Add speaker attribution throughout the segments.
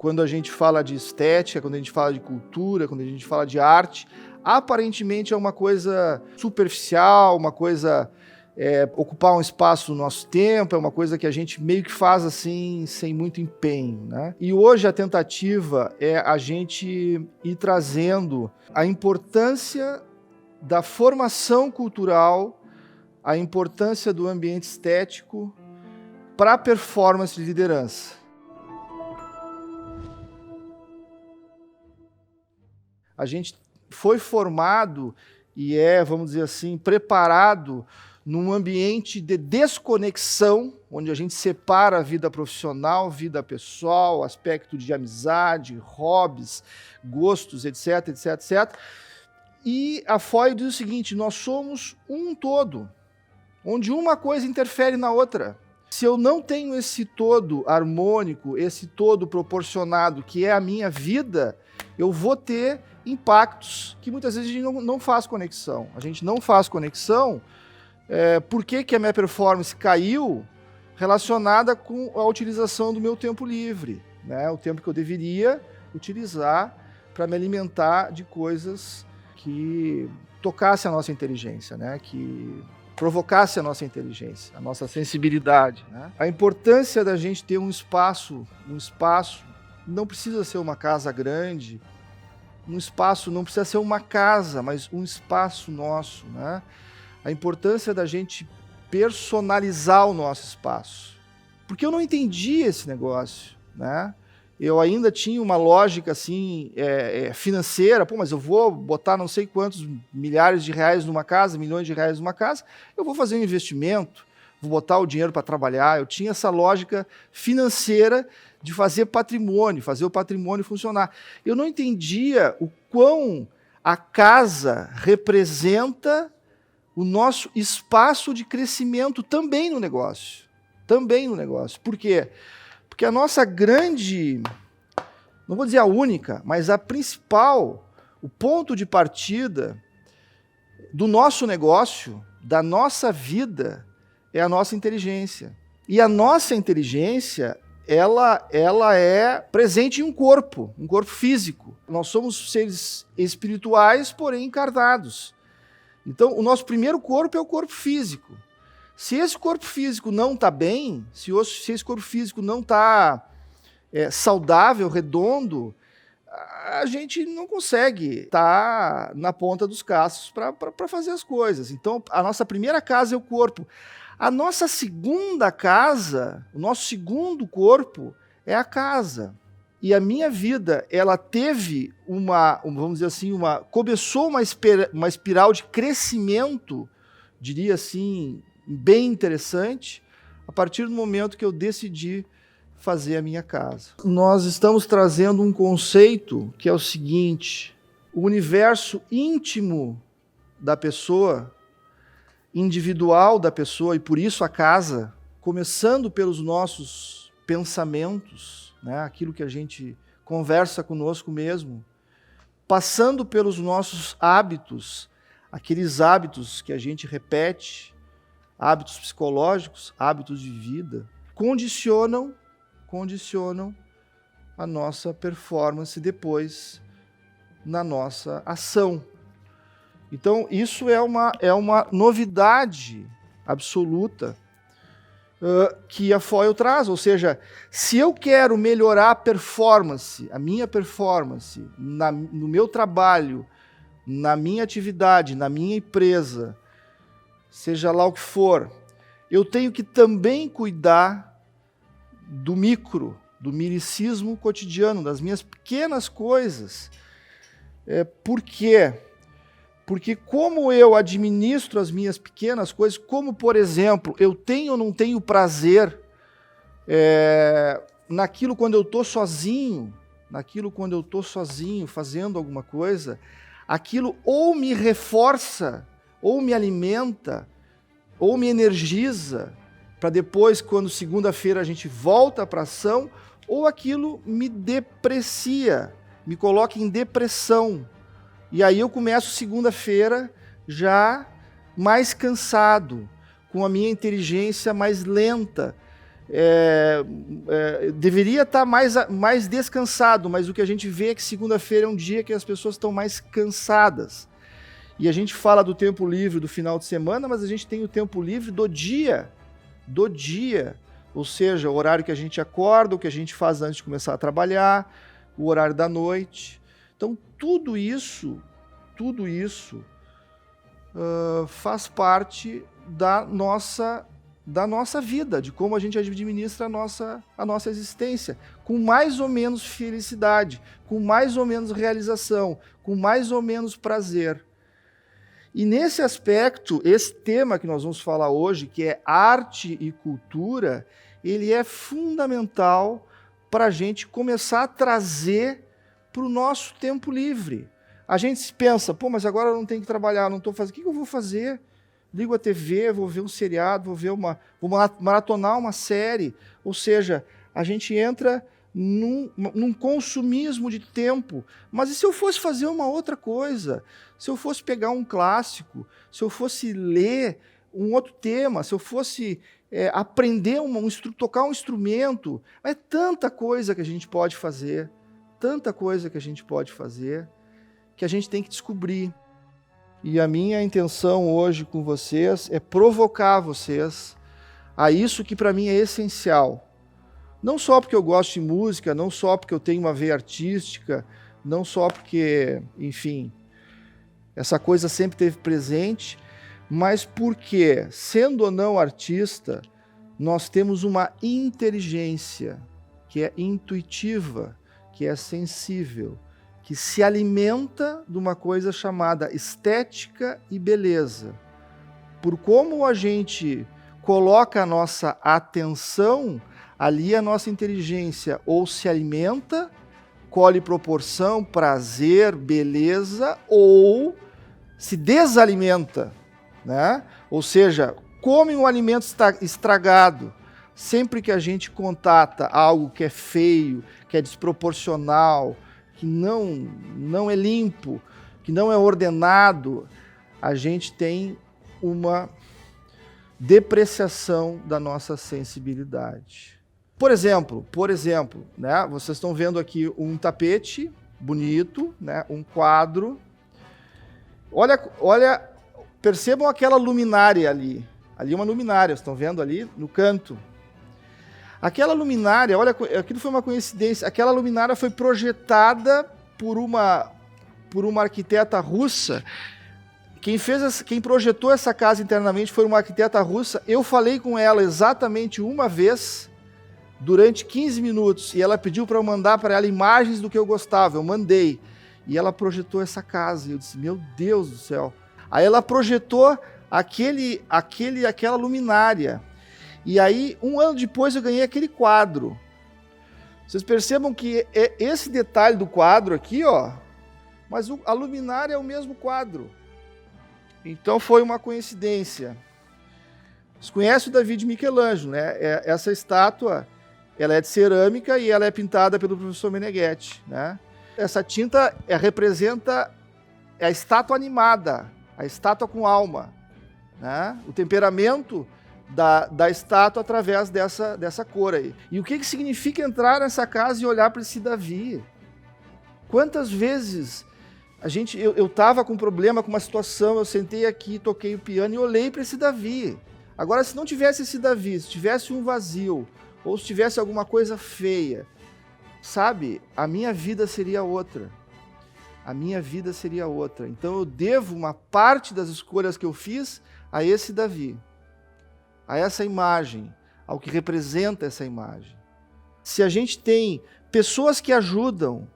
Speaker 1: quando a gente fala de estética, quando a gente fala de cultura, quando a gente fala de arte, aparentemente é uma coisa superficial, uma coisa ocupar um espaço no nosso tempo, é uma coisa que a gente meio que faz assim, sem muito empenho, né? E hoje a tentativa é a gente ir trazendo a importância da formação cultural, a importância do ambiente estético para a performance de liderança. A gente foi formado e vamos dizer assim, preparado num ambiente de desconexão, onde a gente separa a vida profissional, vida pessoal, aspecto de amizade, hobbies, gostos, etc, etc, etc. E a FOI diz o seguinte: nós somos um todo, onde uma coisa interfere na outra. Se eu não tenho esse todo harmônico, esse todo proporcionado, que é a minha vida, eu vou ter impactos que muitas vezes a gente não faz conexão. A gente não faz conexão. Por que a minha performance caiu relacionada com a utilização do meu tempo livre, né? O tempo que eu deveria utilizar para me alimentar de coisas que tocassem a nossa inteligência, né? Que provocasse a nossa inteligência, a nossa sensibilidade, né? A importância da gente ter um espaço, não precisa ser uma casa grande, um espaço não precisa ser uma casa, mas um espaço nosso, né? A importância da gente personalizar o nosso espaço. Porque eu não entendi esse negócio, né? Eu ainda tinha uma lógica assim, financeira, mas eu vou botar não sei quantos milhares de reais numa casa, milhões de reais numa casa, eu vou fazer um investimento, vou botar o dinheiro para trabalhar. Eu tinha essa lógica financeira de fazer o patrimônio funcionar. Eu não entendia o quão a casa representa o nosso espaço de crescimento também no negócio. Por quê? Porque a nossa grande, não vou dizer a única, mas a principal, o ponto de partida do nosso negócio, da nossa vida, é a nossa inteligência. E a nossa inteligência, ela é presente em um corpo físico. Nós somos seres espirituais, porém encarnados. Então, o nosso primeiro corpo é o corpo físico. Se esse corpo físico não está bem, se esse corpo físico não está saudável, redondo, a gente não consegue estar na ponta dos cascos para fazer as coisas. Então, a nossa primeira casa é o corpo. A nossa segunda casa, o nosso segundo corpo é a casa. E a minha vida, ela teve vamos dizer assim, começou uma espiral de crescimento, diria assim, bem interessante, a partir do momento que eu decidi fazer a minha casa. Nós estamos trazendo um conceito que é o seguinte: o universo íntimo da pessoa, individual da pessoa, e por isso a casa, começando pelos nossos pensamentos, né, aquilo que a gente conversa conosco mesmo, passando pelos nossos hábitos, aqueles hábitos que a gente repete, hábitos psicológicos, hábitos de vida, condicionam a nossa performance depois na nossa ação. Então, isso é uma novidade absoluta que a FOIL traz, ou seja, se eu quero melhorar a minha performance no meu trabalho, na minha atividade, na minha empresa, seja lá o que for, eu tenho que também cuidar do milicismo cotidiano, das minhas pequenas coisas. Por quê? Porque como eu administro as minhas pequenas coisas, como, por exemplo, eu tenho ou não tenho prazer naquilo quando eu estou sozinho, fazendo alguma coisa, aquilo ou me reforça, ou me alimenta, ou me energiza, para depois, quando segunda-feira a gente volta para a ação, ou aquilo me deprecia, me coloca em depressão. E aí eu começo segunda-feira já mais cansado, com a minha inteligência mais lenta. deveria estar mais descansado, mas o que a gente vê é que segunda-feira é um dia que as pessoas estão mais cansadas. E a gente fala do tempo livre do final de semana, mas a gente tem o tempo livre do dia, ou seja, o horário que a gente acorda, o que a gente faz antes de começar a trabalhar, o horário da noite. Então, tudo isso faz parte da nossa vida, de como a gente administra a nossa existência, com mais ou menos felicidade, com mais ou menos realização, com mais ou menos prazer. E nesse aspecto, esse tema que nós vamos falar hoje, que é arte e cultura, ele é fundamental para a gente começar a trazer para o nosso tempo livre. A gente pensa, mas agora eu não tenho que trabalhar, não estou fazendo, o que eu vou fazer? Ligo a TV, vou ver um seriado, vou maratonar uma série. Ou seja, a gente entra num consumismo de tempo. Mas e se eu fosse fazer uma outra coisa? Se eu fosse pegar um clássico, se eu fosse ler um outro tema, se eu fosse aprender, tocar um instrumento, é tanta coisa que a gente pode fazer, que a gente tem que descobrir. E a minha intenção hoje com vocês é provocar vocês a isso que para mim é essencial. Não só porque eu gosto de música, não só porque eu tenho uma veia artística, não só porque, enfim, essa coisa sempre esteve presente, mas porque, sendo ou não artista, nós temos uma inteligência que é intuitiva, que é sensível, que se alimenta de uma coisa chamada estética e beleza. Por como a gente coloca a nossa atenção, ali a nossa inteligência ou se alimenta, colhe proporção, prazer, beleza, ou se desalimenta, né? Ou seja, come um alimento estragado. Sempre que a gente contata algo que é feio, que é desproporcional, que não é limpo, que não é ordenado, a gente tem uma depreciação da nossa sensibilidade. Por exemplo, né, vocês estão vendo aqui um tapete bonito, né, um quadro. Olha, percebam aquela luminária ali. Ali é uma luminária, vocês estão vendo ali no canto. Aquela luminária, olha, aquilo foi uma coincidência. Aquela luminária foi projetada por uma arquiteta russa. Quem projetou essa casa internamente foi uma arquiteta russa. Eu falei com ela exatamente uma vez, durante 15 minutos, e ela pediu para eu mandar para ela imagens do que eu gostava. Eu mandei. E ela projetou essa casa. E eu disse, meu Deus do céu. Aí ela projetou aquela luminária. E aí, um ano depois, eu ganhei aquele quadro. Vocês percebam que é esse detalhe do quadro aqui, ó, mas a luminária é o mesmo quadro. Então, foi uma coincidência. Vocês conhecem o David Michelangelo, né? Essa estátua, ela é de cerâmica e ela é pintada pelo professor Meneghetti, né? Essa tinta representa a estátua animada, a estátua com alma, né? O temperamento da estátua através dessa cor aí. E o que significa entrar nessa casa e olhar para esse Davi? Quantas vezes eu estava com problema, com uma situação, eu sentei aqui, toquei o piano e olhei para esse Davi. Agora, se não tivesse esse Davi, se tivesse um vazio, ou se tivesse alguma coisa feia, sabe, a minha vida seria outra. Então eu devo uma parte das escolhas que eu fiz a esse Davi, a essa imagem, ao que representa essa imagem. Se a gente tem pessoas que ajudam,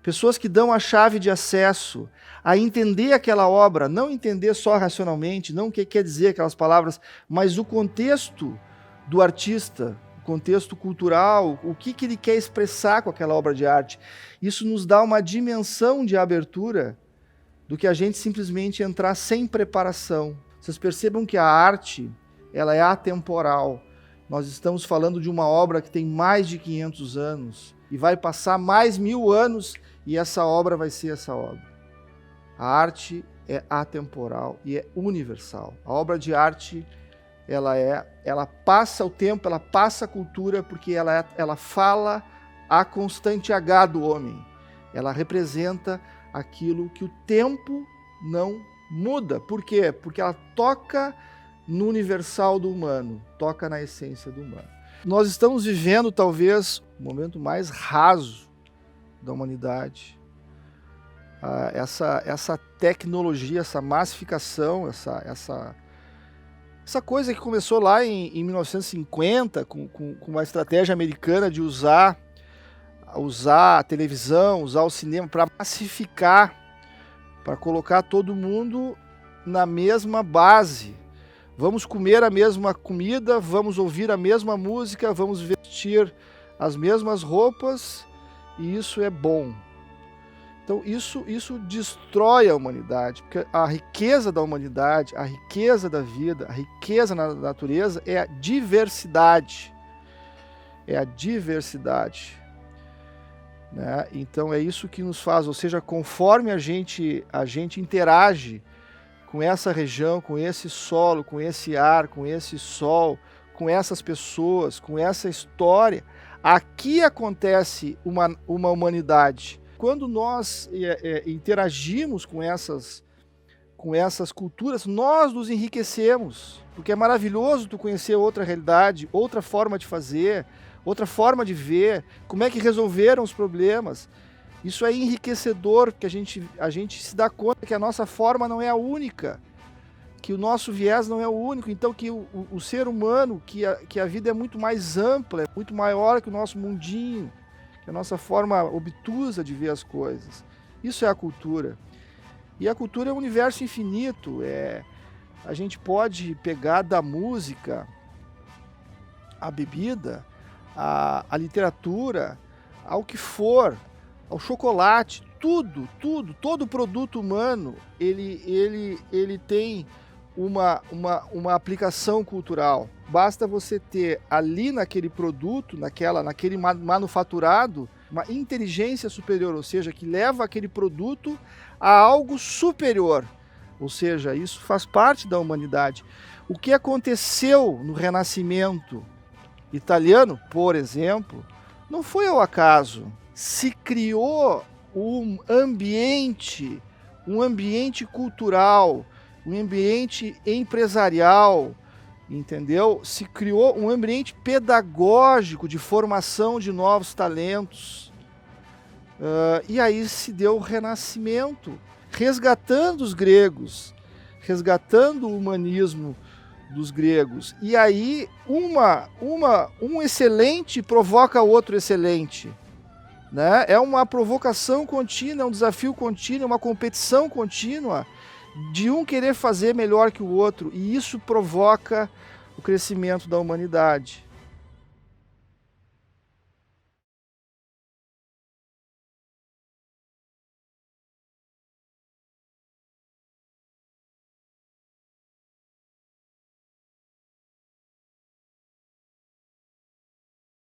Speaker 1: pessoas que dão a chave de acesso a entender aquela obra, não entender só racionalmente, não o que quer dizer aquelas palavras, mas o contexto do artista, o contexto cultural, o que ele quer expressar com aquela obra de arte. Isso nos dá uma dimensão de abertura do que a gente simplesmente entrar sem preparação. Vocês percebam que a arte, ela é atemporal. Nós estamos falando de uma obra que tem mais de 500 anos e vai passar mais 1000 anos e essa obra vai ser essa obra. A arte é atemporal e é universal. A obra de arte, ela passa o tempo, ela passa a cultura, porque ela fala a constante H do homem. Ela representa aquilo que o tempo não muda. Por quê? Porque ela toca no universal do humano, toca na essência do humano. Nós estamos vivendo talvez o momento mais raso da humanidade. Essa tecnologia, essa massificação, essa coisa que começou lá em 1950 com uma estratégia americana de usar a televisão, usar o cinema para massificar, para colocar todo mundo na mesma base. Vamos comer a mesma comida, vamos ouvir a mesma música, vamos vestir as mesmas roupas, e isso é bom. Então isso destrói a humanidade, porque a riqueza da humanidade, a riqueza da vida, a riqueza na natureza é a diversidade. É a diversidade. Né? Então é isso que nos faz, ou seja, conforme a gente interage com essa região, com esse solo, com esse ar, com esse sol, com essas pessoas, com essa história, aqui acontece uma humanidade. Quando nós interagimos com essas culturas, nós nos enriquecemos, porque é maravilhoso tu conhecer outra realidade, outra forma de fazer, outra forma de ver, como é que resolveram os problemas. Isso é enriquecedor, porque a gente se dá conta que a nossa forma não é a única, que o nosso viés não é o único, então que o ser humano, que a vida é muito mais ampla, é muito maior que o nosso mundinho, que a nossa forma obtusa de ver as coisas. Isso é a cultura. E a cultura é um universo infinito. A gente pode pegar da música, a bebida, a literatura, ao que for, ao chocolate, todo produto humano, ele tem uma aplicação cultural. Basta você ter ali naquele produto, naquele manufaturado, uma inteligência superior, ou seja, que leva aquele produto a algo superior. Ou seja, isso faz parte da humanidade. O que aconteceu no Renascimento italiano, por exemplo, não foi ao acaso. Se criou um ambiente cultural, um ambiente empresarial, entendeu? Se criou um ambiente pedagógico de formação de novos talentos. E aí se deu o Renascimento, resgatando os gregos, resgatando o humanismo dos gregos. E aí um excelente provoca outro excelente. Né? É uma provocação contínua, é um desafio contínuo, é uma competição contínua de um querer fazer melhor que o outro, e isso provoca o crescimento da humanidade.